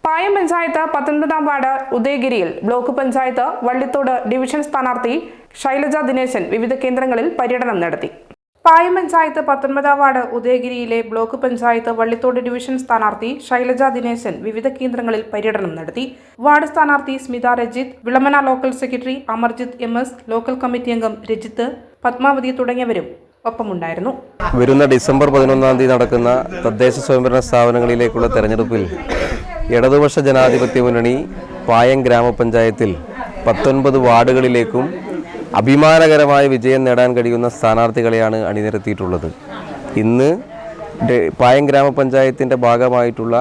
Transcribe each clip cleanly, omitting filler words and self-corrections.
പായം പഞ്ചായത്ത് 19-ാം വാർഡ് ഉദയഗിരിയിൽ block panchayat Vallithode division സ്ഥാനാർത്ഥി ശൈലജ ദിനേശൻ വിവിധ കേന്ദ്രങ്ങളിൽ പര്യടനം നടത്തി. പായം പഞ്ചായത്ത് 19-ാം വാർഡ് ഉദയഗിരിയിലെ ബ്ലോക്ക് പഞ്ചായത്ത് വള്ളിത്തോട് ഡിവിഷൻ സ്ഥാനാർത്ഥി ശൈലജ ദിനേശൻ വിവിധ കേന്ദ്രങ്ങളിൽ പര്യടനം നടത്തി. വാർഡ് സ്ഥാനാർത്ഥി Smitha Rajith, Vilamana local secretary Amarjith MS, local committee അംഗം രജിത്ത്, പത്മാവതി തുടങ്ങിയവരും ഒപ്പമുണ്ടായിരുന്നു. വരുന്ന ഡിസംബർ 11-ാം തീയതി നടക്കുന്ന തദ്ദേശ സ്വയംഭരണ സ്ഥാപനങ്ങളിലേക്കുള്ള തെരഞ്ഞെടുപ്പിൽ ഇടതുപക്ഷ ജനാധിപത്യ മുന്നണി പായം ഗ്രാമപഞ്ചായത്തിൽ 19 വാർഡുകളിലേക്കും അഭിമാനകരമായ വിജയം നേടാൻ കഴിയുന്ന സ്ഥാനാർത്ഥികളെയാണ് അണിനിരത്തിയിട്ടുള്ളത്. ഇന്ന് പായം ഗ്രാമപഞ്ചായത്തിൻ്റെ ഭാഗമായിട്ടുള്ള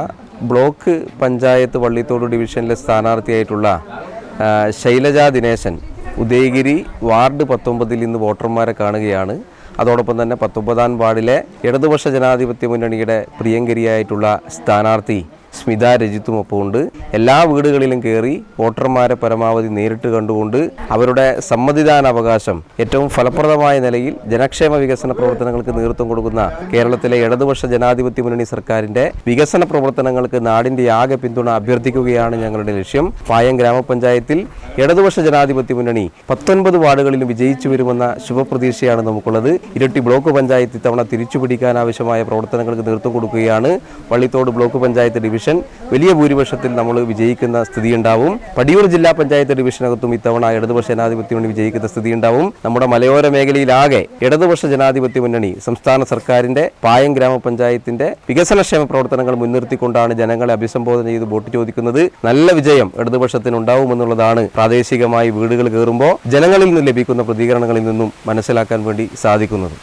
ബ്ലോക്ക് പഞ്ചായത്ത് വള്ളിത്തോട് ഡിവിഷനിലെ സ്ഥാനാർത്ഥിയായിട്ടുള്ള ശൈലജ ദിനേശൻ ഉദയഗിരി വാർഡ് 19-ൽ ഇന്ന് വോട്ടർമാരെ കാണുകയാണ്. അതോടൊപ്പം തന്നെ 19-ാം വാർഡിലെ ഇടതുപക്ഷ ജനാധിപത്യ മുന്നണിയുടെ പ്രിയങ്കരിയായിട്ടുള്ള സ്ഥാനാർത്ഥി സ്മിത രജിത്തുമൊപ്പമുണ്ട്. എല്ലാ വീടുകളിലും കയറി വോട്ടർമാരെ പരമാവധി നേരിട്ട് കണ്ടുകൊണ്ട് അവരുടെ സമ്മതിദാനാവകാശം ഏറ്റവും ഫലപ്രദമായ നിലയിൽ ജനക്ഷേമ വികസന പ്രവർത്തനങ്ങൾക്ക് നേതൃത്വം കൊടുക്കുന്ന കേരളത്തിലെ ഇടതുപക്ഷ ജനാധിപത്യ മുന്നണി സർക്കാരിൻ്റെ വികസന പ്രവർത്തനങ്ങൾക്ക് നാടിൻ്റെ ആകെ പിന്തുണ അഭ്യർത്ഥിക്കുകയാണ് ഞങ്ങളുടെ ലക്ഷ്യം. പായം ഗ്രാമപഞ്ചായത്തിൽ ഇടതുപക്ഷ ജനാധിപത്യ മുന്നണി 19 വാർഡുകളിലും വിജയിച്ചു വരുമെന്ന ശുഭപ്രതീക്ഷയാണ് നമുക്കുള്ളത്. ഇരട്ടി ബ്ലോക്ക് പഞ്ചായത്ത് ഇത്തവണ തിരിച്ചുപിടിക്കാൻ ആവശ്യമായ പ്രവർത്തനങ്ങൾക്ക് നേതൃത്വം കൊടുക്കുകയാണ്. വള്ളിത്തോട് ബ്ലോക്ക് പഞ്ചായത്ത് ഡിവിഷൻ വലിയ ഭൂരിപക്ഷത്തിൽ നമ്മൾ വിജയിക്കുന്ന സ്ഥിതിയുണ്ടാവും. പടിയൂർ ജില്ലാ പഞ്ചായത്ത് ഡിവിഷനകത്തും ഇത്തവണ ഇടതുപക്ഷ ജനാധിപത്യ മുന്നണി വിജയിക്കുന്ന സ്ഥിതിയുണ്ടാവും. നമ്മുടെ മലയോര മേഖലയിലാകെ ഇടതുപക്ഷ ജനാധിപത്യ മുന്നണി സംസ്ഥാന സർക്കാരിൻ്റെ പായം ഗ്രാമപഞ്ചായത്തിൻ്റെ വികസനക്ഷേമ പ്രവർത്തനങ്ങൾ മുൻനിർത്തിക്കൊണ്ടാണ് ജനങ്ങളെ അഭിസംബോധന ചെയ്ത് വോട്ട് ചോദിക്കുന്നത്. നല്ല വിജയം ഇടതുപക്ഷത്തിനുണ്ടാവുമെന്നുള്ളതാണ് പ്രാദേശികമായി വീടുകൾ കയറുമ്പോൾ ജനങ്ങളിൽ നിന്ന് ലഭിക്കുന്ന പ്രതികരണങ്ങളിൽ നിന്നും മനസ്സിലാക്കാൻ വേണ്ടി സാധിക്കുന്നത്.